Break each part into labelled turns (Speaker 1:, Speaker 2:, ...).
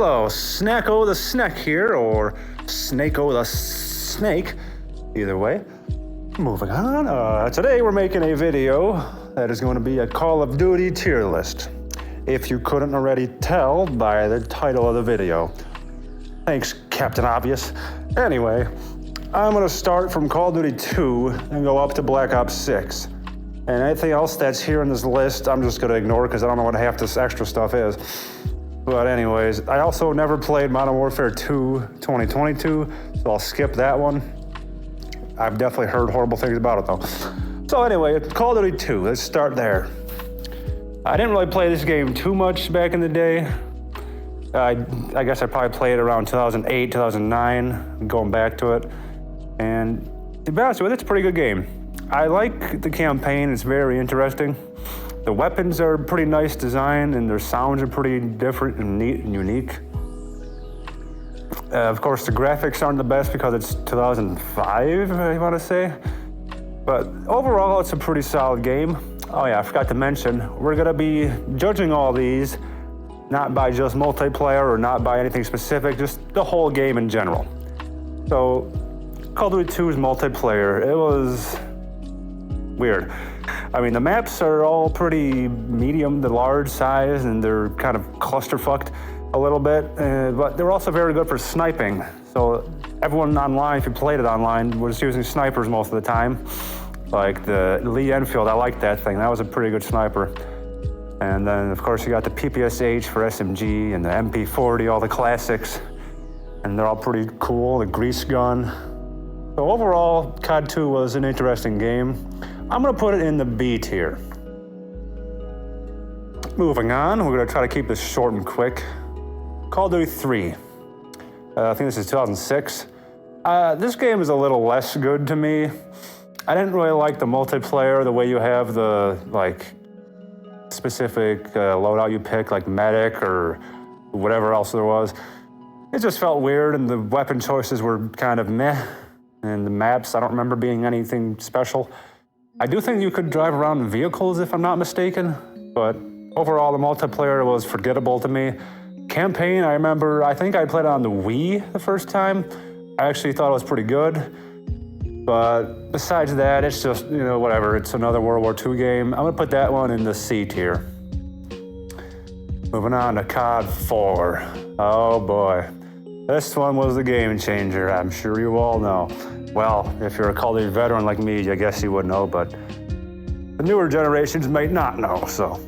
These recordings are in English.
Speaker 1: Hello, Snako The Snek here, or Snako The Snake, either way. Moving on, today we're making a video that is going to be a Call of Duty tier list, if you couldn't already tell by the title of the video. Thanks, Captain Obvious. Anyway, I'm going to start from Call of Duty 2 and go up to Black Ops 6. And anything else that's here in this list, I'm just going to ignore because I don't know what half this extra stuff is. But anyways, I also never played Modern Warfare 2 2022, so I'll skip that one. I've definitely heard horrible things about it though. So anyway, Call of Duty 2, let's start there. I didn't really play this game too much back in the day. I guess I probably played it around 2008, 2009, going back to it. And to be honest with you, it's a pretty good game. I like the campaign, it's very interesting. The weapons are pretty nice design and their sounds are pretty different and neat and unique. Of course, the graphics aren't the best because it's 2005, I want to say. But overall, it's a pretty solid game. Oh yeah, I forgot to mention, we're gonna be judging all these, not by just multiplayer or not by anything specific, just the whole game in general. So, Call of Duty 2's multiplayer, it was weird. I mean, the maps are all pretty medium to large size and they're kind of clusterfucked a little bit, but they're also very good for sniping. So everyone online, if you played it online, was using snipers most of the time. Like the Lee Enfield, I like that thing. That was a pretty good sniper. And then of course you got the PPSH for SMG and the MP40, all the classics. And they're all pretty cool, the grease gun. So overall, COD 2 was an interesting game. I'm gonna put it in the B tier. Moving on, we're gonna try to keep this short and quick. Call of Duty 3. I think this is 2006. This game is a little less good to me. I didn't really like the multiplayer, the way you have the specific loadout you pick, like medic or whatever else there was. It just felt weird and the weapon choices were kind of meh. And the maps, I don't remember being anything special. I do think you could drive around in vehicles if I'm not mistaken, but overall the multiplayer was forgettable to me. Campaign, I think I played it on the Wii the first time. I actually thought it was pretty good, but besides that, it's just, whatever. It's another World War II game. I'm gonna put that one in the C tier. Moving on to COD 4. Oh boy. This one was the game changer, I'm sure you all know. Well, if you're a Call of Duty veteran like me, I guess you would know, but the newer generations might not know, so.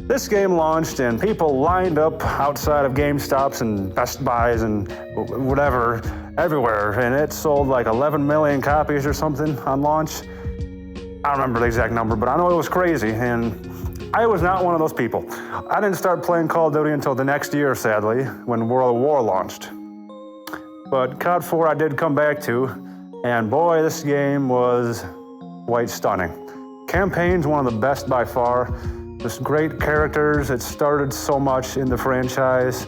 Speaker 1: This game launched and people lined up outside of GameStops and Best Buys and whatever, everywhere, and it sold like 11 million copies or something on launch. I don't remember the exact number, but I know it was crazy, and I was not one of those people. I didn't start playing Call of Duty until the next year, sadly, when World of War launched. But COD 4 I did come back to, and boy, this game was quite stunning. Campaign's one of the best by far. Just great characters. It started so much in the franchise.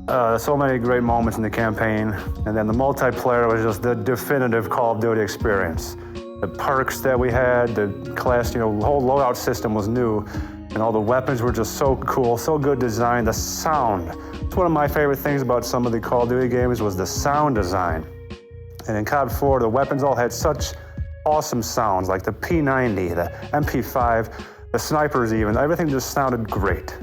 Speaker 1: So many great moments in the campaign. And then the multiplayer was just the definitive Call of Duty experience. The perks that we had, the class, the whole loadout system was new. And all the weapons were just so cool, so good design. The sound. It's one of my favorite things about some of the Call of Duty games was the sound design. And in COD 4, the weapons all had such awesome sounds, like the P90, the MP5, the snipers even. Everything just sounded great.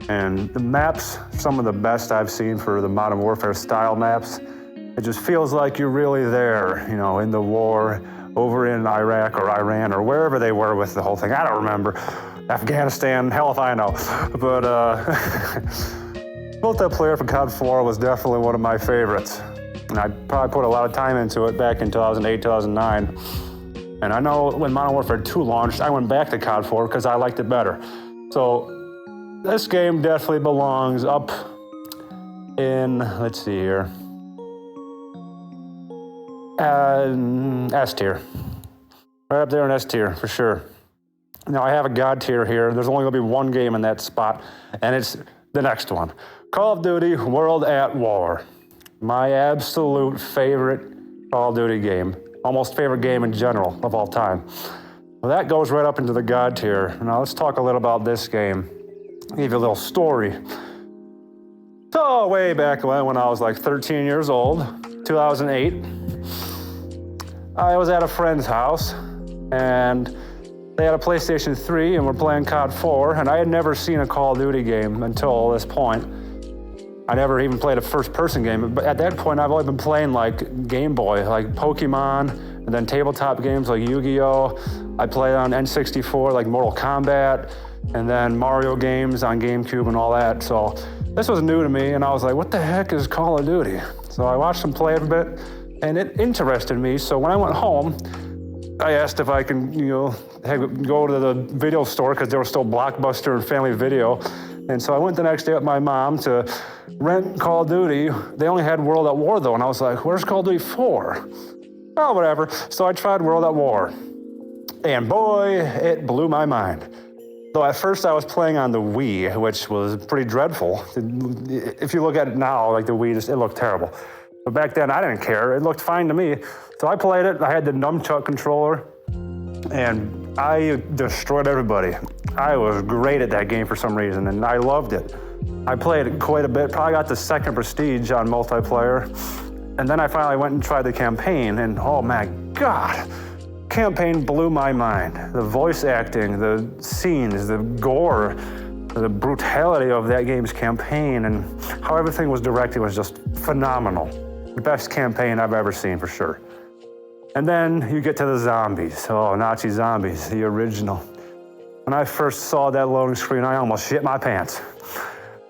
Speaker 1: And the maps, some of the best I've seen for the Modern Warfare style maps. It just feels like you're really there, in the war, over in Iraq or Iran or wherever they were with the whole thing. I don't remember. Afghanistan, hell if I know. But multiplayer for COD 4 was definitely one of my favorites. And I probably put a lot of time into it back in 2008, 2009. And I know when Modern Warfare 2 launched, I went back to COD 4 because I liked it better. So this game definitely belongs up in, let's see here, S tier. Right up there in S tier, for sure. Now I have a God tier here. There's only gonna be one game in that spot, and it's the next one. Call of Duty World at War. My absolute favorite Call of Duty game. Almost favorite game in general of all time. Well, that goes right up into the God tier. Now let's talk a little about this game. Give you a little story. So way back when I was like 13 years old, 2008, I was at a friend's house and they had a PlayStation 3 and we're playing COD 4, and I had never seen a Call of Duty game until this point. I never even played a first-person game, but at that point I've only been playing like Game Boy, like Pokemon, and then tabletop games like Yu-Gi-Oh! I played on N64 like Mortal Kombat, and then Mario games on GameCube and all that. So this was new to me, and I was like, what the heck is Call of Duty? So I watched them play it a bit, and it interested me. So when I went home, I asked if I can, go to the video store, because there was still Blockbuster and Family Video. And so I went the next day with my mom to rent Call of Duty. They only had World at War though, and I was like, where's Call of Duty 4? Oh, whatever. So I tried World at War. And boy, it blew my mind. So at first I was playing on the Wii, which was pretty dreadful. If you look at it now, like the Wii, it looked terrible. But back then I didn't care. It looked fine to me. So I played it. I had the nunchuck controller, and I destroyed everybody. I was great at that game for some reason, and I loved it. I played it quite a bit, probably got the second prestige on multiplayer. And then I finally went and tried the campaign, and oh my God, campaign blew my mind. The voice acting, the scenes, the gore, the brutality of that game's campaign, and how everything was directed was just phenomenal. The best campaign I've ever seen, for sure. And then you get to the zombies. Oh, Nazi zombies, the original. When I first saw that loading screen, I almost shit my pants.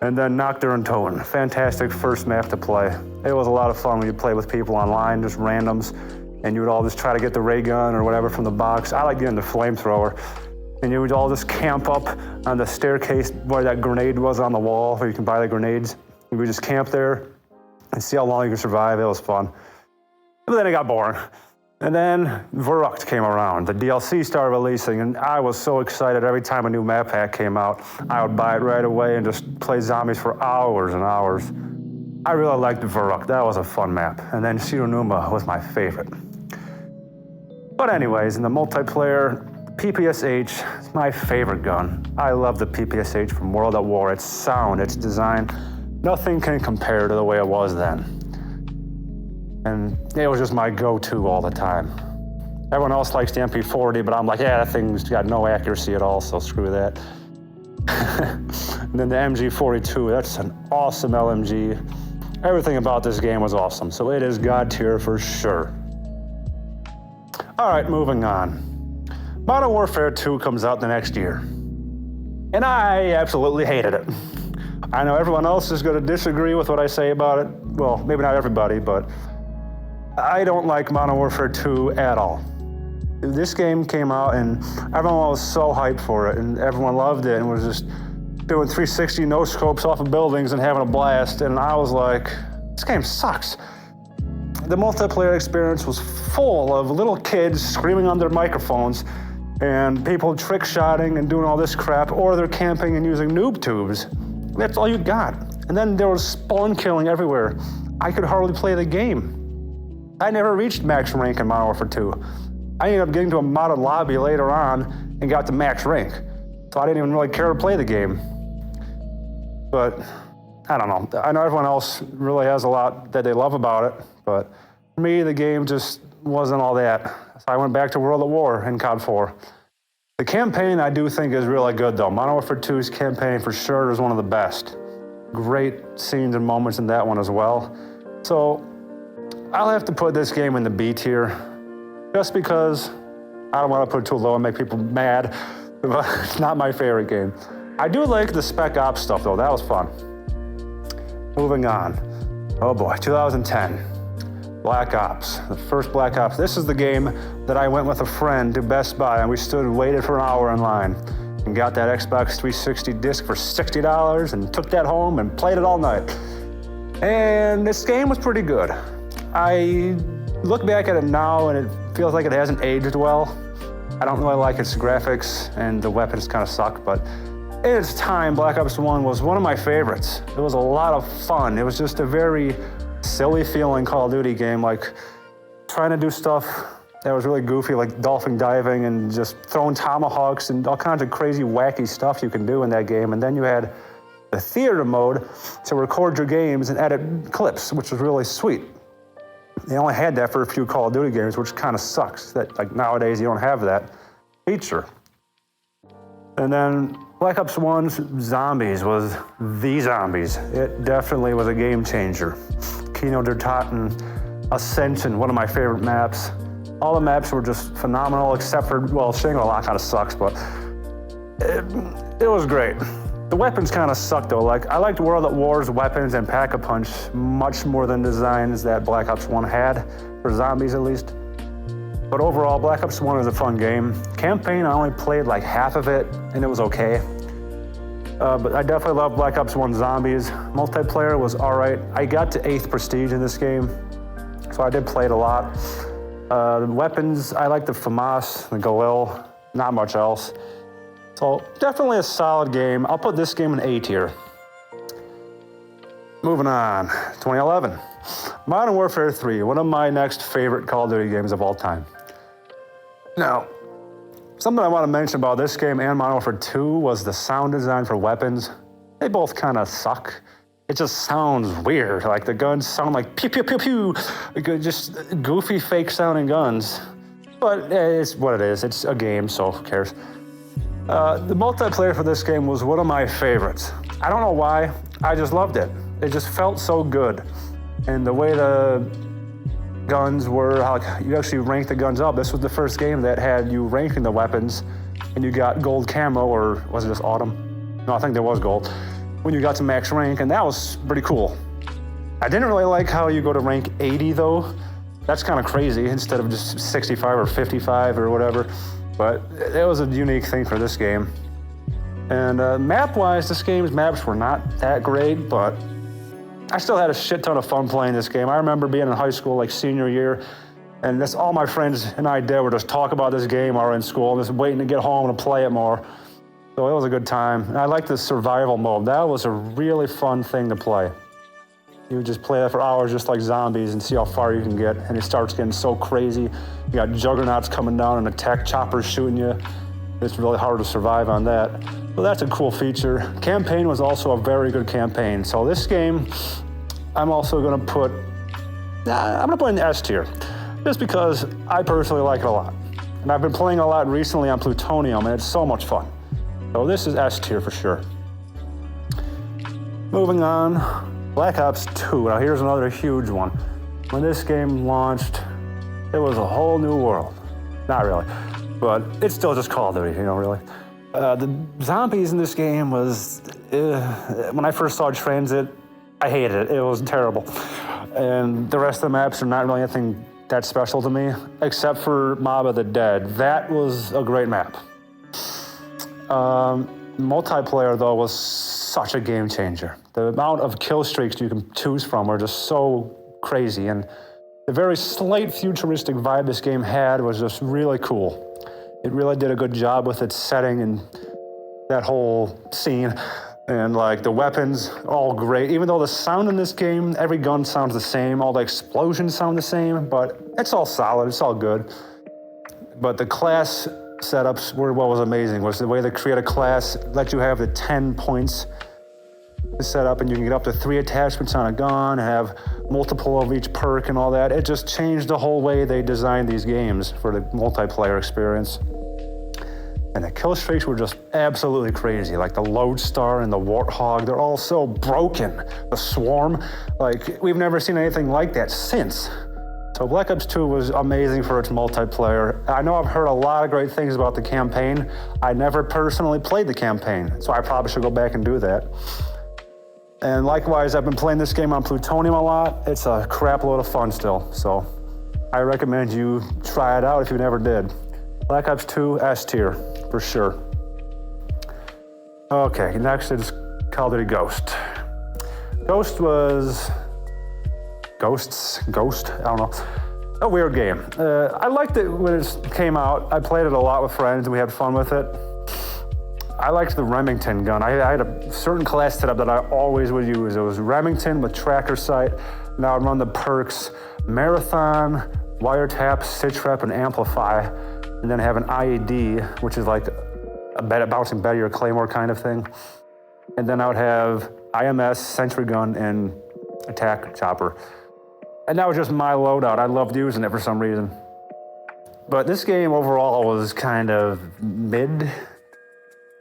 Speaker 1: And then Nocturne and Toten, fantastic first map to play. It was a lot of fun when you play with people online, just randoms, and you would all just try to get the ray gun or whatever from the box. I like getting the flamethrower. And you would all just camp up on the staircase where that grenade was on the wall, where you can buy the grenades. You would just camp there and see how long you could survive. It was fun. But then it got boring. And then Verrückt came around. The DLC started releasing, and I was so excited every time a new map pack came out. I would buy it right away and just play zombies for hours and hours. I really liked Verrückt. That was a fun map. And then Shironuma was my favorite. But anyways, in the multiplayer, PPSH is my favorite gun. I love the PPSH from World at War. Its sound, its design, nothing can compare to the way it was then. And it was just my go-to all the time. Everyone else likes the MP40, but I'm like, yeah, that thing's got no accuracy at all, so screw that. And then the MG42, that's an awesome LMG. Everything about this game was awesome, so it is God tier for sure. All right, moving on. Modern Warfare 2 comes out the next year, and I absolutely hated it. I know everyone else is going to disagree with what I say about it. Well, maybe not everybody, but I don't like Modern Warfare 2 at all. This game came out and everyone was so hyped for it, and everyone loved it and was just doing 360 no-scopes off of buildings and having a blast, and I was like, this game sucks. The multiplayer experience was full of little kids screaming on their microphones and people trick-shotting and doing all this crap, or they're camping and using noob tubes. That's all you got. And then there was spawn killing everywhere. I could hardly play the game. I never reached max rank in Modern Warfare 2. I ended up getting to a modded lobby later on and got to max rank. So I didn't even really care to play the game. But I don't know. I know everyone else really has a lot that they love about it, but for me, the game just wasn't all that. So I went back to World at War in COD 4. The campaign I do think is really good though. Modern Warfare 2's campaign for sure is one of the best. Great scenes and moments in that one as well. So I'll have to put this game in the B tier, just because I don't want to put it too low and make people mad, but it's not my favorite game. I do like the Spec Ops stuff though, that was fun. Moving on. Oh boy, 2010. Black Ops, the first Black Ops. This is the game that I went with a friend to Best Buy and we stood and waited for an hour in line and got that Xbox 360 disc for $60 and took that home and played it all night. And this game was pretty good. I look back at it now and it feels like it hasn't aged well. I don't really like its graphics and the weapons kind of suck, but in its time, Black Ops 1 was one of my favorites. It was a lot of fun. It was just a very silly feeling Call of Duty game, like trying to do stuff that was really goofy, like dolphin diving and just throwing tomahawks and all kinds of crazy, wacky stuff you can do in that game. And then you had the theater mode to record your games and edit clips, which was really sweet. They only had that for a few Call of Duty games, which kind of sucks. That like nowadays you don't have that feature. And then Black Ops 1's Zombies was the zombies. It definitely was a game changer. Kino der Toten, Ascension, one of my favorite maps. All the maps were just phenomenal, except for, well, Shangri-La kind of sucks, but it was great. The weapons kind of sucked though. Like, I liked World at War's weapons and Pack-a-Punch much more than designs that Black Ops 1 had, for zombies at least. But overall, Black Ops 1 is a fun game. Campaign, I only played like half of it, and it was okay. But I definitely love Black Ops 1 Zombies. Multiplayer was all right. I got to 8th Prestige in this game, so I did play it a lot. The weapons, I like the FAMAS, the Galil, not much else. So definitely a solid game. I'll put this game in A tier. Moving on, 2011. Modern Warfare 3, one of my next favorite Call of Duty games of all time. Now, something I want to mention about this game and Modern Warfare 2 was the sound design for weapons. They both kind of suck. It just sounds weird. Like the guns sound like pew, pew, pew, pew. Just goofy, fake sounding guns. But it's what it is. It's a game, so who cares? The multiplayer for this game was one of my favorites. I don't know why. I just loved it. It just felt so good. And the way the guns were, how you actually ranked the guns up. This was the first game that had you ranking the weapons, and you got gold camo, or was it just autumn? No, I think there was gold, when you got to max rank, and that was pretty cool. I didn't really like how you go to rank 80 though. That's kind of crazy, instead of just 65 or 55 or whatever. But it was a unique thing for this game. And map-wise, this game's maps were not that great, but I still had a shit ton of fun playing this game. I remember being in high school, like senior year, and that's all my friends and I did were just talk about this game while we're in school, just waiting to get home and play it more. So it was a good time. And I liked the survival mode. That was a really fun thing to play. You would just play that for hours just like zombies and see how far you can get, and it starts getting so crazy. You got juggernauts coming down and attack choppers shooting you. It's really hard to survive on that. So that's a cool feature. Campaign was also a very good campaign. So this game, I'm also gonna put, I'm gonna put in the S tier, just because I personally like it a lot. And I've been playing a lot recently on Plutonium, and it's so much fun. So this is S tier for sure. Moving on, Black Ops 2. Now here's another huge one. When this game launched, it was a whole new world. Not really, but it's still just Call of Duty, you know, really. The zombies in this game was, when I first saw Transit, I hated it. It was terrible. And the rest of the maps are not really anything that special to me, except for Mob of the Dead. That was a great map. Multiplayer, though, was such a game changer. The amount of kill streaks you can choose from were just so crazy, and the very slight futuristic vibe this game had was just really cool. It really did a good job with its setting and that whole scene. And like the weapons, all great. Even though the sound in this game, every gun sounds the same, all the explosions sound the same, but it's all solid, it's all good. But the class setups were what was amazing, was the way they create a class, let you have the 10 points to set up, and you can get up to 3 attachments on a gun, have multiple of each perk and all that. It just changed the whole way they designed these games for the multiplayer experience. And the kill streaks were just absolutely crazy. Like the Lodestar and the Warthog, they're all so broken. The Swarm, like we've never seen anything like that since. So Black Ops 2 was amazing for its multiplayer. I know I've heard a lot of great things about the campaign. I never personally played the campaign, so I probably should go back and do that. And likewise, I've been playing this game on Plutonium a lot. It's a crap load of fun still, so I recommend you try it out if you never did. Black Ops 2, S tier, for sure. Okay, next is Call of Duty Ghost. Ghost was... Ghost? I don't know. A weird game. I liked it when it came out. I played it a lot with friends and we had fun with it. I liked the Remington gun. I had a certain class setup that I always would use. It was Remington with tracker sight. Now I'd run the perks Marathon, Wiretap, Stitch Rep, and Amplify, and then have an IED, which is like a bouncing Betty or Claymore kind of thing. And then I would have IMS, sentry gun, and attack chopper. And that was just my loadout. I loved using it for some reason. But this game overall was kind of mid.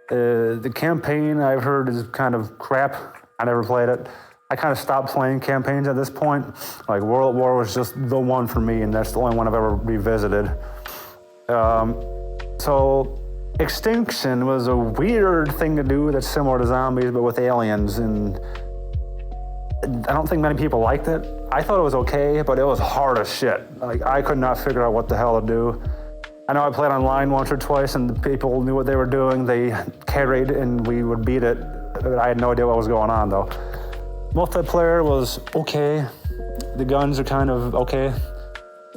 Speaker 1: The campaign I've heard is kind of crap. I never played it. I kind of stopped playing campaigns at this point. Like World at War was just the one for me, and that's the only one I've ever revisited. So Extinction was a weird thing to do that's similar to zombies, but with aliens, and I don't think many people liked it. I thought it was okay, but it was hard as shit. Like, I could not figure out what the hell to do. I know I played online once or twice, and the people knew what they were doing. They carried, and we would beat it. I had no idea what was going on, though. Multiplayer was okay. The guns are kind of okay.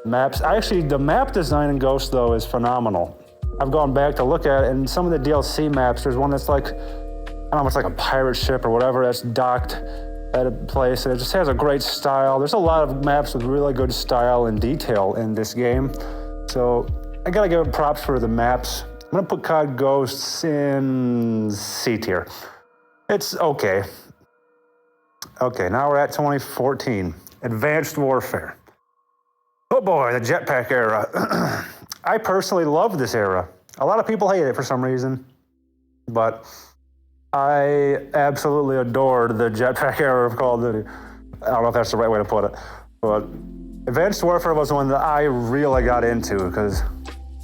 Speaker 1: Maps, actually, the map design in Ghost, though, is phenomenal. I've gone back to look at it, and some of the DLC maps, there's one that's like, I don't know, it's like a pirate ship or whatever that's docked at a place, and it just has a great style. There's a lot of maps with really good style and detail in this game. So I gotta give it props for the maps. I'm gonna put COD Ghosts in C tier. It's okay. Okay, now we're at 2014. Advanced Warfare. Oh boy, the jetpack era. I personally love this era. A lot of people hate it for some reason, but I absolutely adored the jetpack era of Call of Duty. I don't know if that's the right way to put it, but Advanced Warfare was one that I really got into because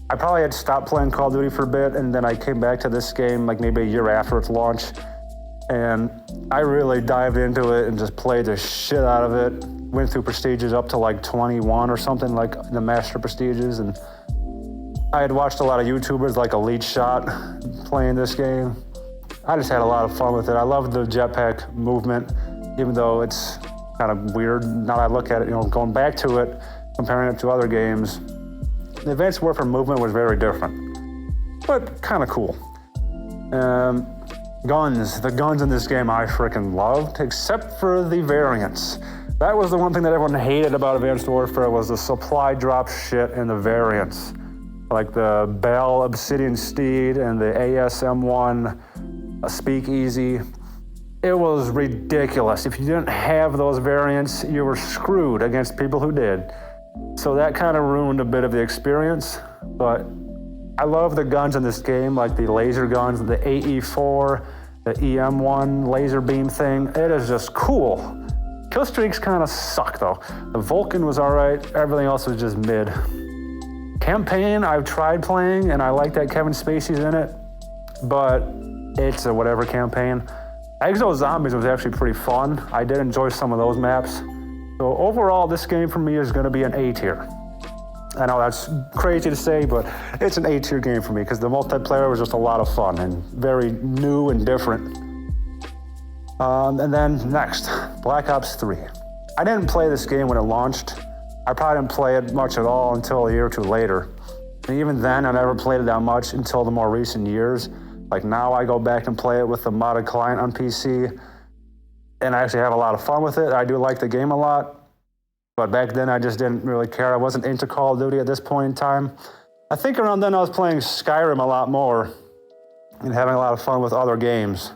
Speaker 1: I probably had stopped playing Call of Duty for a bit, and then I came back to this game like maybe a year after its launch, and I really dived into it and just played the shit out of it. Went through prestiges up to like 21 or something, like the Master Prestiges, and I had watched a lot of YouTubers like Elite Shot playing this game. I just had a lot of fun with it. I loved the jetpack movement, even though it's kind of weird. Now that I look at it, going back to it, comparing it to other games, the Advanced Warfare movement was very different, but kind of cool. Guns. The guns in this game I freaking loved, except for the variants. That was the one thing that everyone hated about Advanced Warfare was the supply drop shit and the variants. Like the Bell Obsidian Steed and the ASM-1 Speakeasy. It was ridiculous. If you didn't have those variants, you were screwed against people who did. So that kind of ruined a bit of the experience, but I love the guns in this game, like the laser guns, the AE4, the EM1 laser beam thing. It is just cool. Kill streaks kind of suck though. The Vulcan was all right, everything else was just mid. Campaign, I've tried playing, and I like that Kevin Spacey's in it, but it's a whatever campaign. Exo Zombies was actually pretty fun. I did enjoy some of those maps. So overall, this game for me is gonna be an A tier. I know that's crazy to say, but it's an A tier game for me because the multiplayer was just a lot of fun and very new and different. And then next, Black Ops 3. I didn't play this game when it launched. I probably didn't play it much at all until a year or two later. And even then, I never played it that much until the more recent years. Like now I go back and play it with the modded client on PC, and I actually have a lot of fun with it. I do like the game a lot, but back then I just didn't really care. I wasn't into Call of Duty at this point in time. I think around then I was playing Skyrim a lot more and having a lot of fun with other games.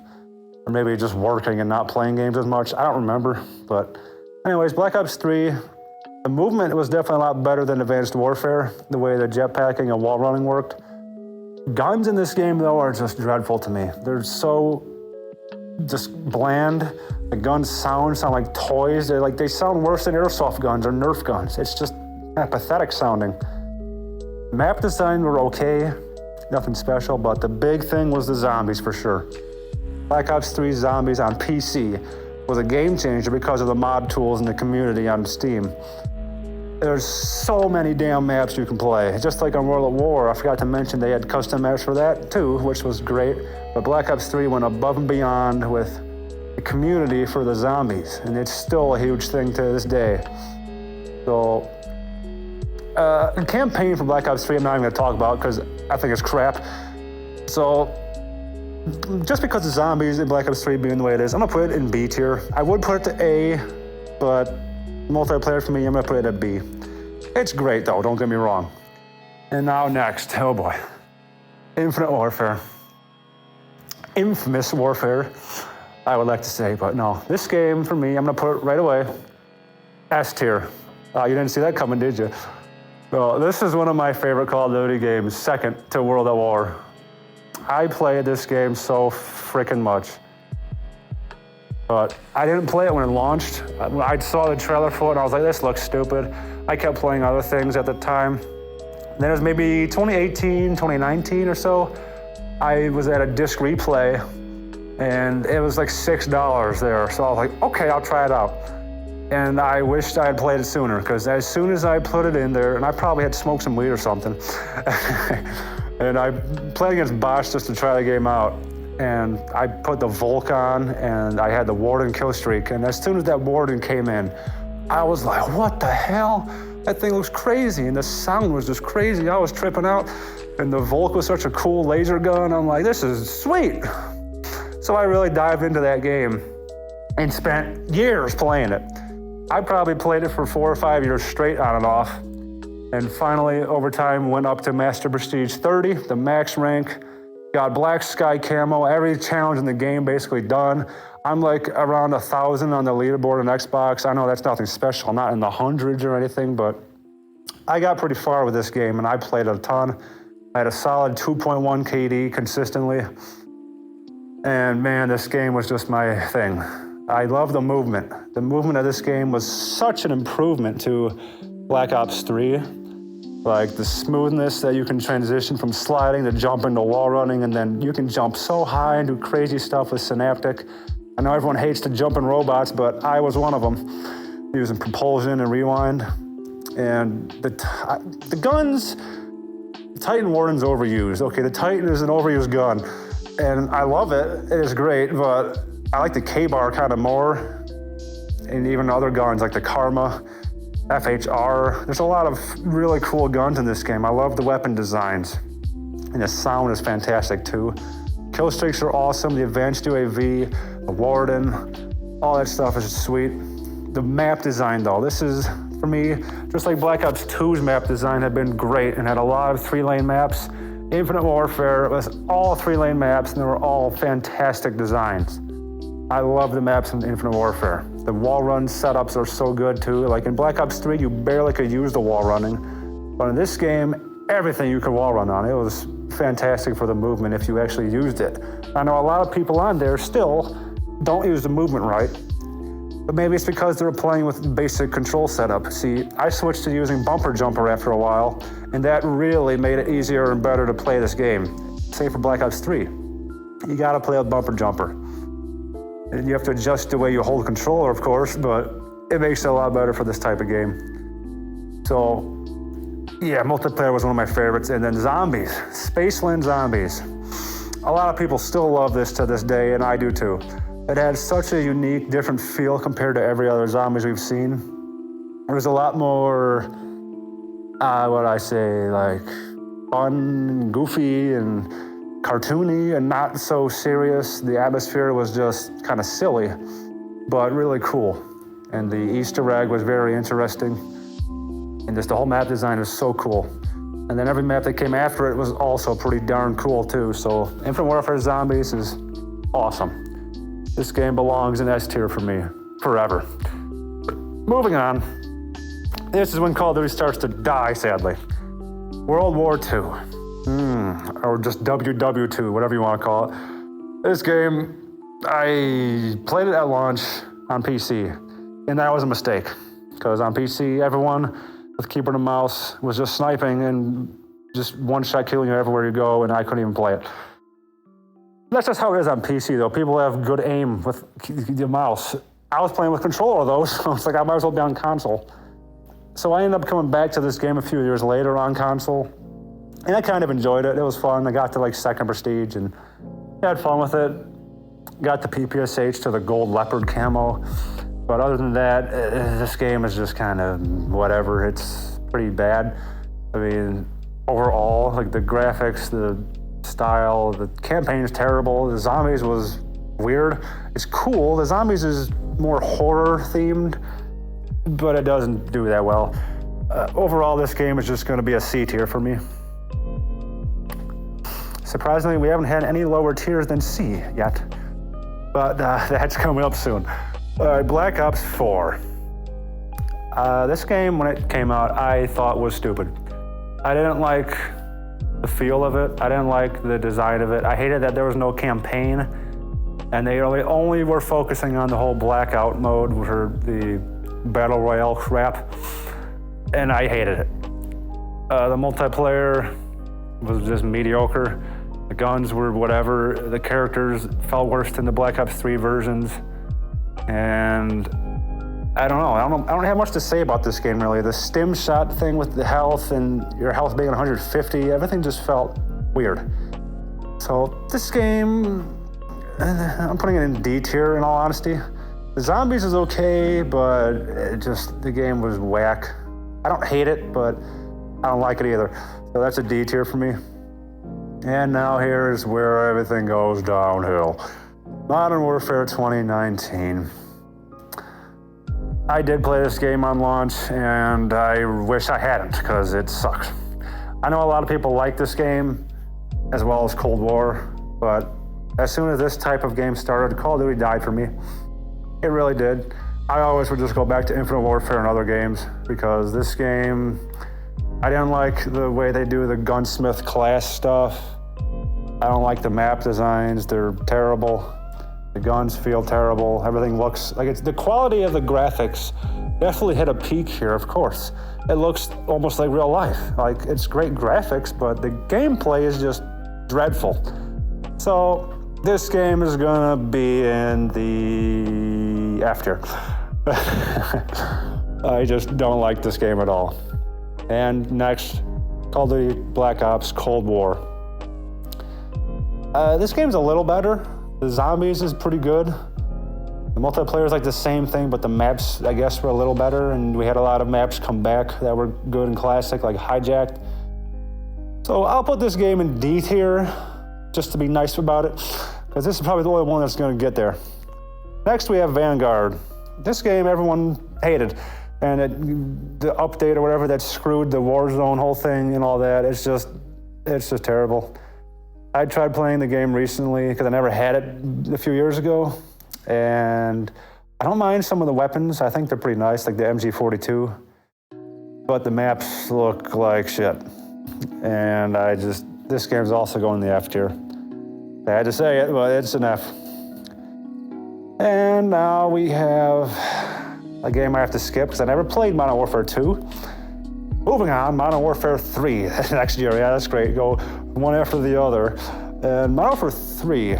Speaker 1: Or maybe just working and not playing games as much. I don't remember, but anyways, Black Ops 3, the movement was definitely a lot better than Advanced Warfare, the way the jetpacking and wall running worked. Guns in this game, though, are just dreadful to me. They're so just bland. The guns sound like toys. They sound worse than airsoft guns or Nerf guns. It's just kind of pathetic sounding. Map design were okay, nothing special, but the big thing was the zombies for sure. Black Ops 3 Zombies on PC was a game changer because of the mod tools in the community on Steam. There's so many damn maps you can play. Just like on World at War, I forgot to mention they had custom maps for that too, which was great. But Black Ops 3 went above and beyond with the community for the zombies, and it's still a huge thing to this day. So, the campaign for Black Ops 3 I'm not even gonna talk about because I think it's crap. So, just because the zombies in Black Ops 3 being the way it is, I'm gonna put it in B tier. I would put it to A, but multiplayer for me, I'm gonna put it at B. It's great though, don't get me wrong. And now next, oh boy, Infinite Warfare. Infamous Warfare. I would like to say, but no. This game, for me, I'm gonna put it right away, S tier. You didn't see that coming, did you? Well, this is one of my favorite Call of Duty games, second to World at War. I played this game so freaking much. But I didn't play it when it launched. I saw the trailer for it and I was like, this looks stupid. I kept playing other things at the time. Then it was maybe 2018, 2019 or so. I was at a disc replay and it was like $6 there. So I was like, okay, I'll try it out. And I wished I had played it sooner, because as soon as I put it in there, and I probably had smoked some weed or something, and I played against Bosch just to try the game out. And I put the Volk on, and I had the Warden kill streak. And as soon as that Warden came in, I was like, what the hell? That thing looks crazy. And the sound was just crazy. I was tripping out. And the Volk was such a cool laser gun. I'm like, this is sweet. So I really dived into that game and spent years playing it. I probably played it for 4 or 5 years straight on and off. And finally, over time, went up to Master Prestige 30, the max rank. Got Black Sky camo, every challenge in the game basically done. I'm like around 1,000 on the leaderboard on Xbox. I know that's nothing special, I'm not in the hundreds or anything, but I got pretty far with this game and I played a ton. I had a solid 2.1 KD consistently. And man, this game was just my thing. I love the movement. The movement of this game was such an improvement to Black Ops 3. Like the smoothness that you can transition from sliding to jumping to wall running, and then you can jump so high and do crazy stuff with Synaptic. I know everyone hates to jump in robots, but I was one of them, using propulsion and rewind. And the guns, the Titan Warden's overused. Okay, the Titan is an overused gun, and I love it. It is great, but I like the K-Bar kind of more, and even other guns like the Karma, FHR. There's a lot of really cool guns in this game. I love the weapon designs, and the sound is fantastic too. Kill streaks are awesome. The advanced UAV, the Warden, all that stuff is sweet. The map design though, this is, for me, just like Black Ops 2's map design had been great and had a lot of 3-lane maps. Infinite Warfare was all 3-lane maps and they were all fantastic designs. I love the maps in Infinite Warfare. The wall run setups are so good too. Like in Black Ops 3, you barely could use the wall running. But in this game, everything you could wall run on. It was fantastic for the movement if you actually used it. I know a lot of people on there still don't use the movement right, but maybe it's because they were playing with basic control setup. See, I switched to using bumper jumper after a while, and that really made it easier and better to play this game. Same for Black Ops 3. You gotta play with bumper jumper. And you have to adjust the way you hold the controller, of course, but it makes it a lot better for this type of game. So, yeah, multiplayer was one of my favorites. And then zombies, Spaceland zombies. A lot of people still love this to this day, and I do too. It had such a unique, different feel compared to every other zombies we've seen. It was a lot more, like fun, goofy, and cartoony and not so serious. The atmosphere was just kind of silly, but really cool. And the Easter egg was very interesting. And just the whole map design was so cool. And then every map that came after it was also pretty darn cool too. So Infinite Warfare Zombies is awesome. This game belongs in S tier for me, forever. Moving on. This is when Call of Duty starts to die, sadly. World War II. Or just WW2, whatever you want to call it. This game, I played it at launch on PC, and that was a mistake. Because on PC, everyone with keyboard and mouse was just sniping and just one-shot killing you everywhere you go, and I couldn't even play it. That's just how it is on PC, though. People have good aim with the mouse. I was playing with controller, though, so it's like I might as well be on console. So I ended up coming back to this game a few years later on console. And I kind of enjoyed it. It was fun. I got to like second prestige and had fun with it. Got the PPSH to the gold leopard camo. But other than that, this game is just kind of whatever. It's pretty bad. I mean, overall, like the graphics, the style, the campaign is terrible. The zombies was weird. It's cool. The zombies is more horror themed, but it doesn't do that well. Overall, this game is just going to be a C tier for me. Surprisingly, we haven't had any lower tiers than C yet. but that's coming up soon. All right, Black Ops 4. This game, when it came out, I thought was stupid. I didn't like the feel of it. I didn't like the design of it. I hated that there was no campaign, and they only were focusing on the whole blackout mode for the battle royale crap, and I hated it. The multiplayer was just mediocre. The guns were whatever. The characters felt worse than the Black Ops 3 versions, and I don't know. I don't have much to say about this game, really. The stim shot thing with the health and your health being 150, everything just felt weird. So this game, I'm putting it in D tier, in all honesty. The zombies is okay, but the game was whack. I don't hate it, but I don't like it either. So that's a D tier for me. And now here's where everything goes downhill. Modern Warfare 2019. I did play this game on launch, and I wish I hadn't, because it sucks. I know a lot of people like this game, as well as Cold War, but as soon as this type of game started, Call of Duty died for me. It really did. I always would just go back to Infinite Warfare and other games, because this game, I didn't like the way they do the gunsmith class stuff. I don't like the map designs, they're terrible. The guns feel terrible. Everything looks like the quality of the graphics definitely hit a peak here, of course. It looks almost like real life. Like, it's great graphics, but the gameplay is just dreadful. So this game is gonna be in the F tier. I just don't like this game at all. And next, Call of Duty Black Ops Cold War. This game's a little better. The zombies is pretty good. The multiplayer is like the same thing, but the maps, I guess, were a little better, and we had a lot of maps come back that were good and classic, like Hijacked. So I'll put this game in D tier, just to be nice about it, because this is probably the only one that's gonna get there. Next, we have Vanguard. This game everyone hated, and the update or whatever that screwed the Warzone whole thing and all that, it's just terrible. I tried playing the game recently because I never had it a few years ago, and I don't mind some of the weapons. I think they're pretty nice, like the MG42, but the maps look like shit. And this game's also going in the F tier. I had to say it, but it's an F. And now we have a game I have to skip because I never played Modern Warfare 2. Moving on, Modern Warfare 3 next year. Yeah, that's great. Go one after the other. And Modern Warfare 3,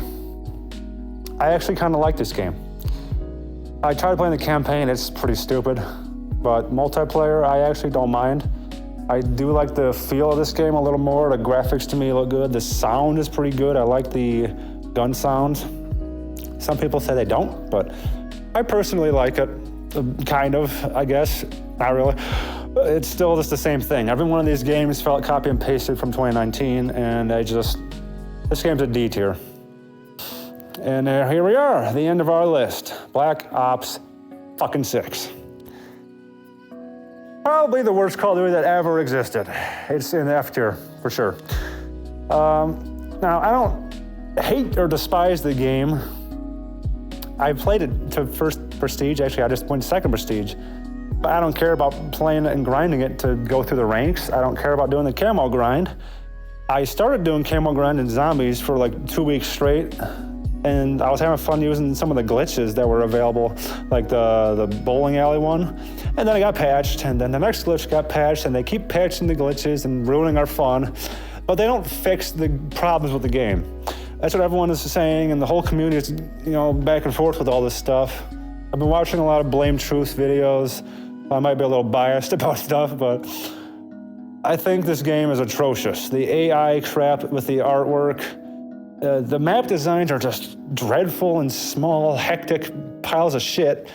Speaker 1: I actually kind of like this game. I tried playing the campaign, it's pretty stupid. But multiplayer, I actually don't mind. I do like the feel of this game a little more. The graphics to me look good. The sound is pretty good. I like the gun sounds. Some people say they don't, but I personally like it. Kind of, I guess. Not really. It's still just the same thing. Every one of these games felt copy and pasted from 2019, and this game's a D tier. And here we are, the end of our list. Black Ops fucking 6. Probably the worst Call of Duty that ever existed. It's in the F tier, for sure. Now, I don't hate or despise the game. I played it to first prestige. Actually, I just went second prestige. But I don't care about playing it and grinding it to go through the ranks. I don't care about doing the camo grind. I started doing camo grind in zombies for like 2 weeks straight, and I was having fun using some of the glitches that were available, like the bowling alley one. And then I got patched, and then the next glitch got patched, and they keep patching the glitches and ruining our fun, but they don't fix the problems with the game. That's what everyone is saying, and the whole community is, back and forth with all this stuff. I've been watching a lot of Blame Truth videos. I might be a little biased about stuff, but I think this game is atrocious. The AI crap with the artwork, the map designs are just dreadful and small, hectic piles of shit.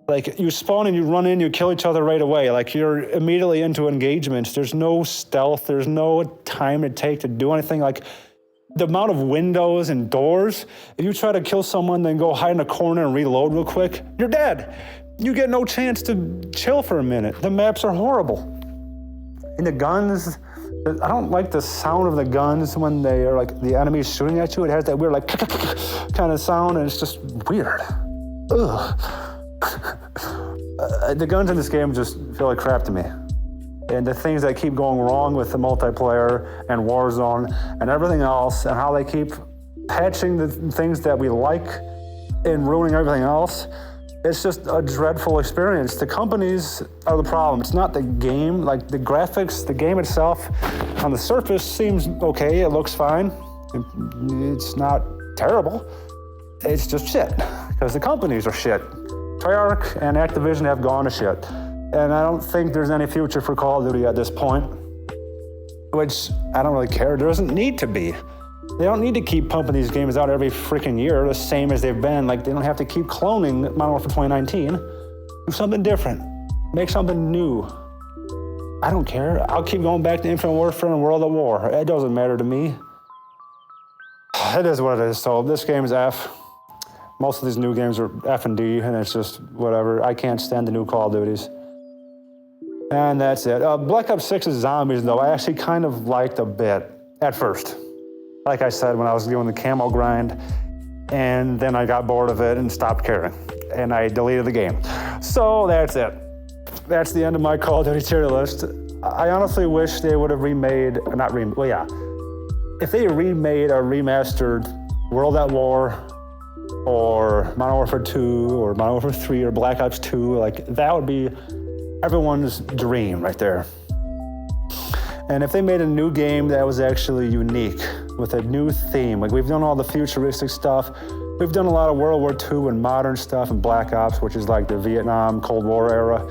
Speaker 1: Like, you spawn and you run in, you kill each other right away. Like, you're immediately into engagements. There's no stealth. There's no time to take to do anything. Like, the amount of windows and doors, if you try to kill someone, then go hide in a corner and reload real quick, you're dead. You get no chance to chill for a minute. The maps are horrible. And the guns, I don't like the sound of the guns when they are like the enemies shooting at you. It has that weird like kind of sound, and it's just weird. Ugh. The guns in this game just feel like crap to me. And the things that keep going wrong with the multiplayer and Warzone and everything else, and how they keep patching the things that we like and ruining everything else, it's just a dreadful experience. The companies are the problem. It's not the game. Like the graphics, the game itself on the surface seems okay. It looks fine. It's not terrible. It's just shit because the companies are shit. Treyarch and Activision have gone to shit. And I don't think there's any future for Call of Duty at this point, which I don't really care. There doesn't need to be. They don't need to keep pumping these games out every freaking year, the same as they've been. Like, they don't have to keep cloning Modern Warfare 2019. Do something different. Make something new. I don't care. I'll keep going back to Infinite Warfare and World at War. It doesn't matter to me. It is what it is. So this game is F. Most of these new games are F and D, and it's just whatever. I can't stand the new Call of Duties. And that's it. Black Ops 6's Zombies, though, I actually kind of liked a bit at first. Like I said, when I was doing the camo grind, and then I got bored of it and stopped caring, and I deleted the game. So that's it. That's the end of my Call of Duty tier list. I honestly wish they would have remade, if they remade or remastered World at War, or Modern Warfare 2, or Modern Warfare 3, or Black Ops 2, like that would be everyone's dream right there. And if they made a new game that was actually unique, with a new theme, like we've done all the futuristic stuff, we've done a lot of World War II and modern stuff and Black Ops, which is like the Vietnam, Cold War era.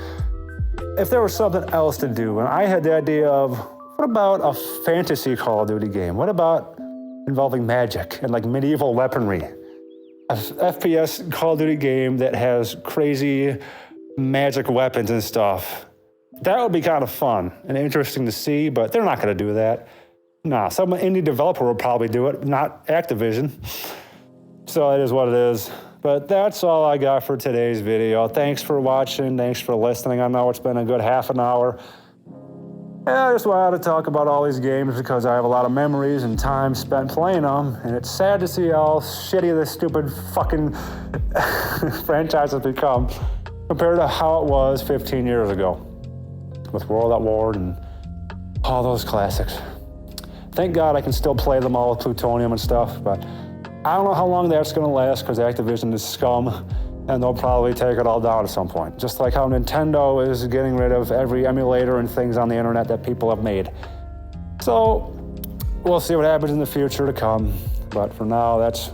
Speaker 1: If there was something else to do, and I had the idea of, what about a fantasy Call of Duty game? What about involving magic and like medieval weaponry? A FPS Call of Duty game that has crazy magic weapons and stuff. That would be kind of fun and interesting to see, but they're not going to do that. Nah, some indie developer will probably do it, not Activision. So it is what it is. But that's all I got for today's video. Thanks for watching. Thanks for listening. I know it's been a good half an hour. And I just wanted to talk about all these games because I have a lot of memories and time spent playing them. And it's sad to see how shitty this stupid fucking franchise has become compared to how it was 15 years ago with World at War and all those classics. Thank God I can still play them all with plutonium and stuff, but I don't know how long that's gonna last because Activision is scum and they'll probably take it all down at some point. Just like how Nintendo is getting rid of every emulator and things on the internet that people have made. So we'll see what happens in the future to come. But for now, that's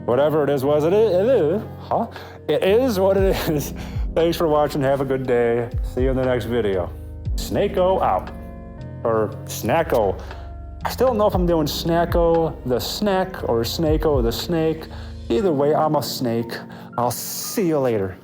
Speaker 1: whatever it is, It is what it is. Thanks for watching. Have a good day. See you in the next video. Snako out. Or Snako. I still don't know if I'm doing Snako the Snek or Snako the Snake. Either way, I'm a snake. I'll see you later.